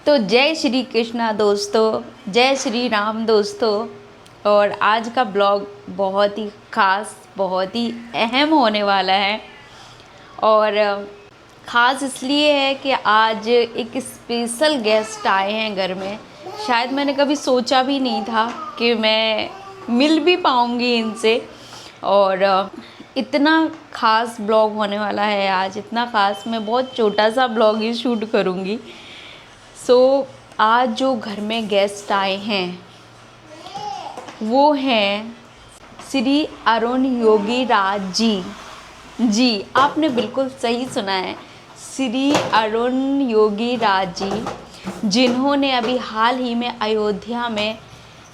तो जय श्री कृष्णा दोस्तों, जय श्री राम दोस्तों। और आज का ब्लॉग बहुत ही ख़ास, बहुत ही अहम होने वाला है। और ख़ास इसलिए है कि आज एक स्पेशल गेस्ट आए हैं घर में। शायद मैंने कभी सोचा भी नहीं था कि मैं मिल भी पाऊँगी इनसे। और इतना ख़ास ब्लॉग होने वाला है आज, इतना ख़ास। मैं बहुत छोटा सा ब्लॉग ही शूट करूँगी। आज जो घर में गेस्ट आए हैं वो हैं श्री अरुण योगी राज जी। आपने बिल्कुल सही सुना है, श्री अरुण योगी राज जी, जिन्होंने अभी हाल ही में अयोध्या में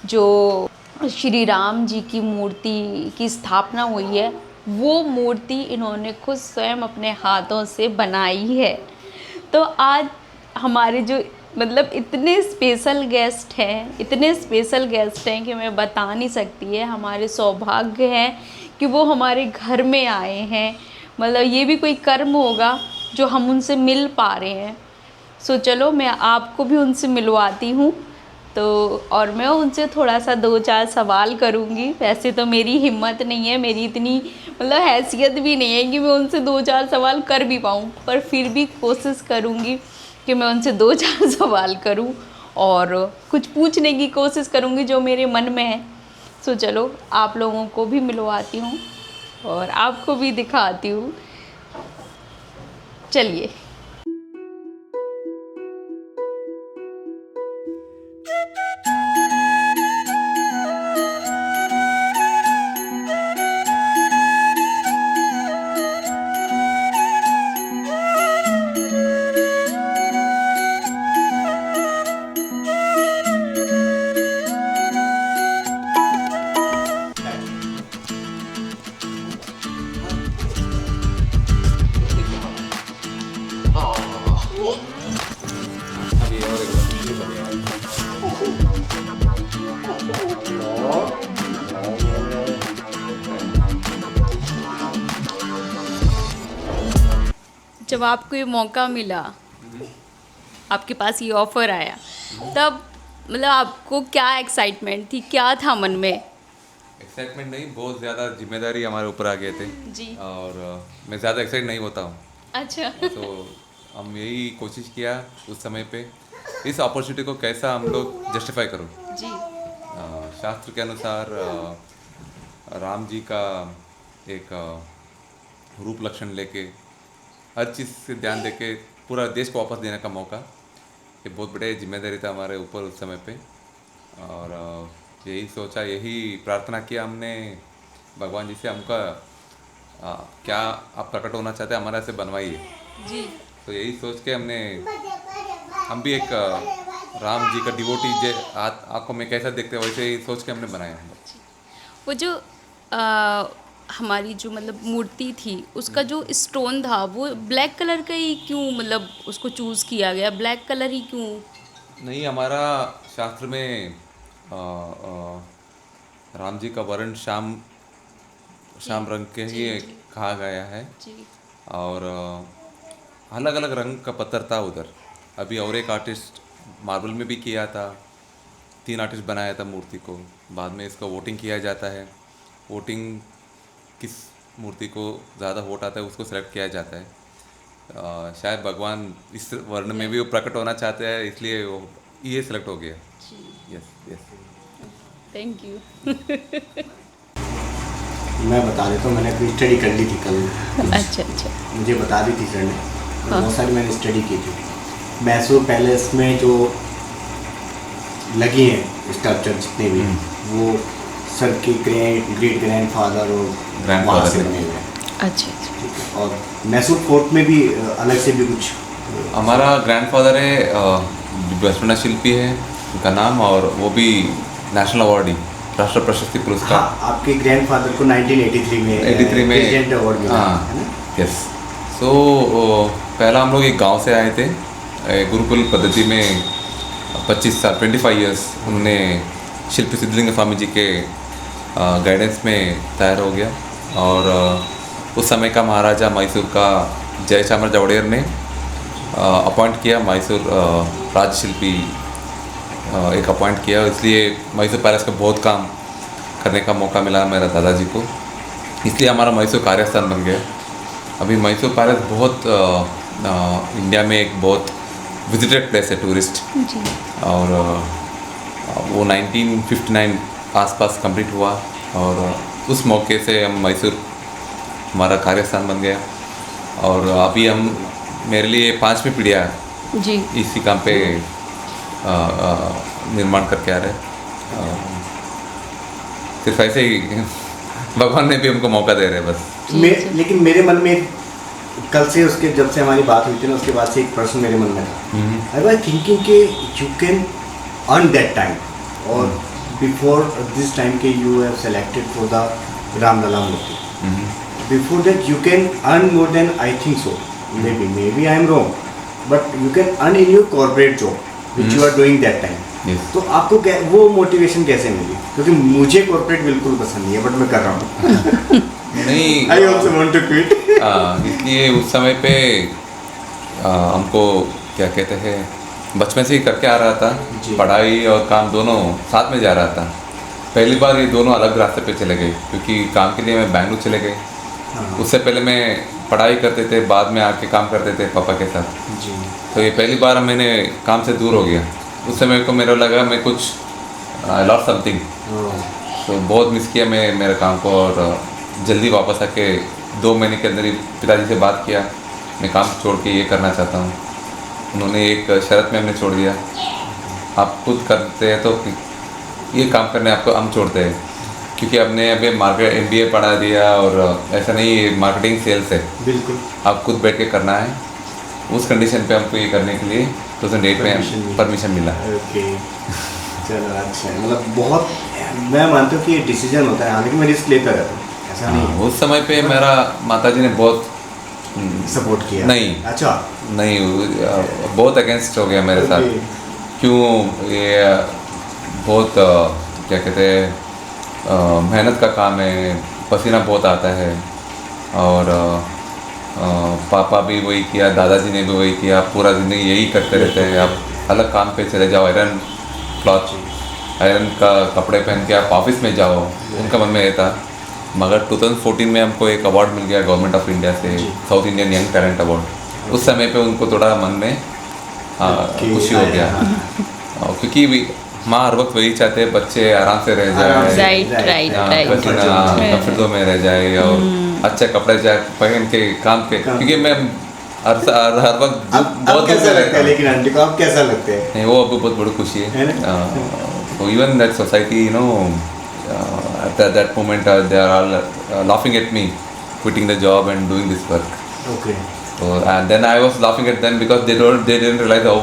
जो श्री राम जी की मूर्ति की स्थापना हुई है, वो मूर्ति इन्होंने खुद स्वयं अपने हाथों से बनाई है। तो आज हमारे जो इतने स्पेशल गेस्ट हैं कि मैं बता नहीं सकती है। हमारे सौभाग्य है कि वो हमारे घर में आए हैं। ये भी कोई कर्म होगा जो हम उनसे मिल पा रहे हैं। चलो मैं आपको भी उनसे मिलवाती हूँ। और मैं उनसे थोड़ा सा 2-4 सवाल करूँगी। वैसे तो मेरी हिम्मत नहीं है, मेरी इतनी हैसियत भी नहीं है कि मैं उनसे 2-4 सवाल कर भी पाऊँ, पर फिर भी कोशिश करूँगी कि मैं उनसे 2-4 सवाल करूं और कुछ पूछने की कोशिश करूंगी जो मेरे मन में है। चलो आप लोगों को भी मिलवाती हूँ और आपको भी दिखाती हूँ। चलिए। जब आपको ये मौका मिला, आपके पास ये ऑफ़र आया, तब आपको क्या एक्साइटमेंट थी, क्या था मन में? एक्साइटमेंट नहीं, बहुत ज़्यादा जिम्मेदारी हमारे ऊपर आ गए थे जी। और मैं ज़्यादा एक्साइट नहीं होता हूँ। अच्छा। तो हम यही कोशिश किया उस समय पे, इस अपॉर्चुनिटी को कैसा हम लोग जस्टिफाई करो। जी। शास्त्र के अनुसार राम जी का एक रूप लक्षण लेके हर चीज़ से ध्यान देके पूरा देश को वापस देने का मौका, ये बहुत बड़े जिम्मेदारी था हमारे ऊपर उस समय पे। और यही सोचा, यही प्रार्थना किया हमने भगवान जी से, हमका क्या आप प्रकट होना चाहते हैं हमारा से बनवाइए जी। तो यही सोच के हम भी एक राम जी का डिवोटी आँखों में कैसा देखते हैं वैसे ही सोच के हमने बनाया है। वो जो हमारी जो मूर्ति थी, उसका जो स्टोन था वो ब्लैक कलर का ही क्यों उसको चूज़ किया गया? ब्लैक कलर ही क्यों? नहीं, हमारा शास्त्र में राम जी का वर्ण श्याम रंग के ही कहा गया है। जी। और अलग अलग रंग का पत्थर था उधर। अभी और एक आर्टिस्ट मार्बल में भी किया था, 3 आर्टिस्ट बनाया था मूर्ति को। बाद में इसका वोटिंग किया जाता है, वोटिंग किस मूर्ति को ज़्यादा वोट आता है उसको सेलेक्ट किया जाता है। शायद भगवान इस वर्ण में भी वो प्रकट होना चाहते हैं, इसलिए वो ये सेलेक्ट हो गया। Yes yes, thank you. मैं बता देता हूँ, मैंने अपनी स्टडी कर ली थी कल। अच्छा। मुझे बता दी थी सर ने, बहुत सारी मैंने स्टडी की थी। मैसूर पैलेस में जो लगी हैं स्ट्रक्चर जितने भी, वो सर के ग्रेट ग्रैंडफादर और वहाँ से बने हुए हैं। अच्छा। और मैसूर फोर्ट में भी अलग से भी कुछ हमारा ग्रैंडफादर है, बचपना शिल्पी है उनका नाम, और वो भी नेशनल अवार्डी, राष्ट्र प्रशस्ति पुरस्कार। हाँ, आपके ग्रैंडफादर को 1983 में प्रेसिडेंट अवार्ड मिला। हाँ, यस। सो पहला हम लोग एक गांव से आए थे, गुरुकुल पद्धति में 25 साल 25 ईयर्स उन्होंने शिल्पी सिद्धलिंग स्वामी जी के गाइडेंस में तैयार हो गया। और उस समय का महाराजा मैसूर का जयचामर जवड़ेर ने अपॉइंट किया मैसूर राजशिल्पी एक अपॉइंट किया, इसलिए मैसूर पैलेस का बहुत काम करने का मौका मिला मेरा दादाजी को, इसलिए हमारा मैसूर कार्यस्थान बन गया। अभी मैसूर पैलेस बहुत इंडिया में एक बहुत विजिटेड प्लेस है टूरिस्ट, जी और वो 1959 आसपास कंप्लीट हुआ, और उस मौके से हम मैसूर हमारा कार्यस्थान बन गया। और अभी हम मेरे लिए 5वीं पीढ़ियाँ जी इसी काम पे निर्माण करके आ रहे हैं। सिर्फ ऐसे ही भगवान ने भी हमको मौका दे रहे हैं बस। लेकिन मेरे मन में कल से उसके जब से हमारी बात हुई थी ना, उसके बाद से एक प्रश्न मेरे मन में था। आई वाज थिंकिंग कि you can earn that time, और बिफोर दिस टाइम के you have selected for the Ramlalla murti, before that you can earn more then, I think so, may be I am wrong, but you can earn in your corporate job which you are doing that time. Yes. तो आपको वो motivation कैसे मिली? क्योंकि मुझे corporate बिल्कुल पसंद नहीं है, बट मैं कर रहा हूँ। नहीं, I also want to quit. इसलिए उस समय पे हमको क्या कहते हैं, बचपन से ही करके आ रहा था, जी। पढ़ाई और काम दोनों साथ में जा रहा था। पहली बार ये दोनों अलग रास्ते पे चले गए, क्योंकि काम के लिए मैं बेंगलुरु चले गए। उससे पहले मैं पढ़ाई करते थे, बाद में आके काम करते थे पापा के साथ। जी। तो ये पहली बार मैंने काम से दूर हो गया। उस समय को मेरा लगा मैं कुछ लॉस्ट समथिंग, तो बहुत मिस किया मैं मेरे काम को, और जल्दी वापस आके 2 महीने के अंदर ही पिताजी से बात किया, मैं काम छोड़ के ये करना चाहता हूँ। उन्होंने एक शर्त में हमने छोड़ दिया, आप खुद करते हैं तो ये काम करने आपको हम छोड़ते हैं, क्योंकि आपने अभी मार्केट MBA पढ़ा दिया, और ऐसा नहीं मार्केटिंग सेल्स है, बिल्कुल आप खुद बैठ के करना है। उस कंडीशन पे हमको ये करने के लिए 2008 में परमिशन मिला। ओके, चलो अच्छा है। मतलब बहुत, मैं मानता हूँ कि ये डिसीजन होता है, हालांकि मैं रिस्क लेता रहता हूँ, ऐसा नहीं है। उस समय पे मेरा माताजी ने बहुत सपोर्ट किया? नहीं। अच्छा। नहीं, बहुत अगेंस्ट हो गया मेरे साथ। क्यों, ये बहुत क्या कहते हैं, मेहनत का काम है, पसीना बहुत आता है, और पापा भी वही किया, दादाजी ने भी वही किया, पूरा ज़िंदगी यही करते रहते हैं। आप अलग काम पे चले जाओ, आयरन क्लॉथ, आयरन का कपड़े पहन के आप ऑफिस में जाओ, उनका मन में रहता। मगर 2014 में हमको एक अवार्ड मिल गया गवर्नमेंट ऑफ इंडिया से, south Indian young talent award. उस समय पे उनको थोड़ा मन में खुशी हो गया, क्योंकि माँ हर वक्त वही चाहते हैं बच्चे आराम से रह जाए, राइट कंफर्टों में रह जाए, और अच्छे कपड़े पहन के काम के, क्योंकि मैं हर वक्त बहुत कैसा लगता है, लेकिन आंटी को आप कैसा लगते हैं? नहीं, वो आपको बहुत बड़ी खुशी है। So even that society, you know, at that moment they are all laughing at me quitting the job and doing this work. Okay. So and then I was laughing at them because they didn't realize how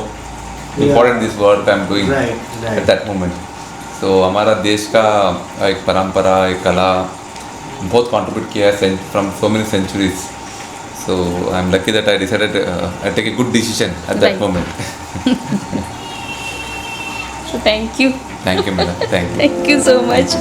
important this work I'm doing at that moment. So हमारा देश का एक परंपरा, एक कला बहुत contribute किया है from so many centuries. So I'm lucky that I decided I take a good decision at that moment. So thank you. Thank you, madam. Thank you. Thank you so much.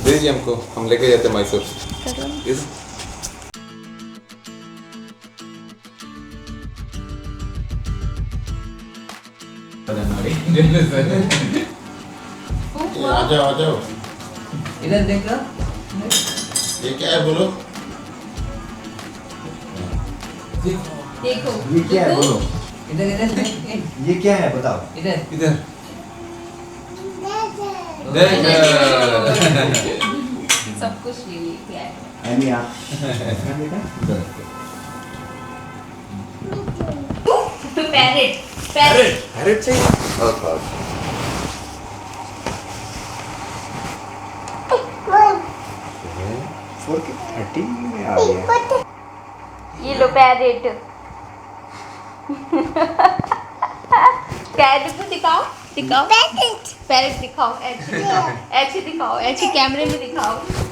भेजिए हमको, हम लेके जाते मैसूर। इस आ जाओ इधर देख लो। ये क्या है बोलो? देखो ये क्या है बोलो? इधर इधर देख, ये क्या है बताओ? इधर इधर सब कुछ ले लिया है। यानी आप पैरेट पैरेट पैरेट चाहिए। 4K 30 में आ गया। ये लो पैरेट। पैरेट को दिखाओ, दिखाओ पैरेट दिखाओ, ऐसे दिखाओ, ऐसे दिखाओ, ऐसे कैमरे में दिखाओ।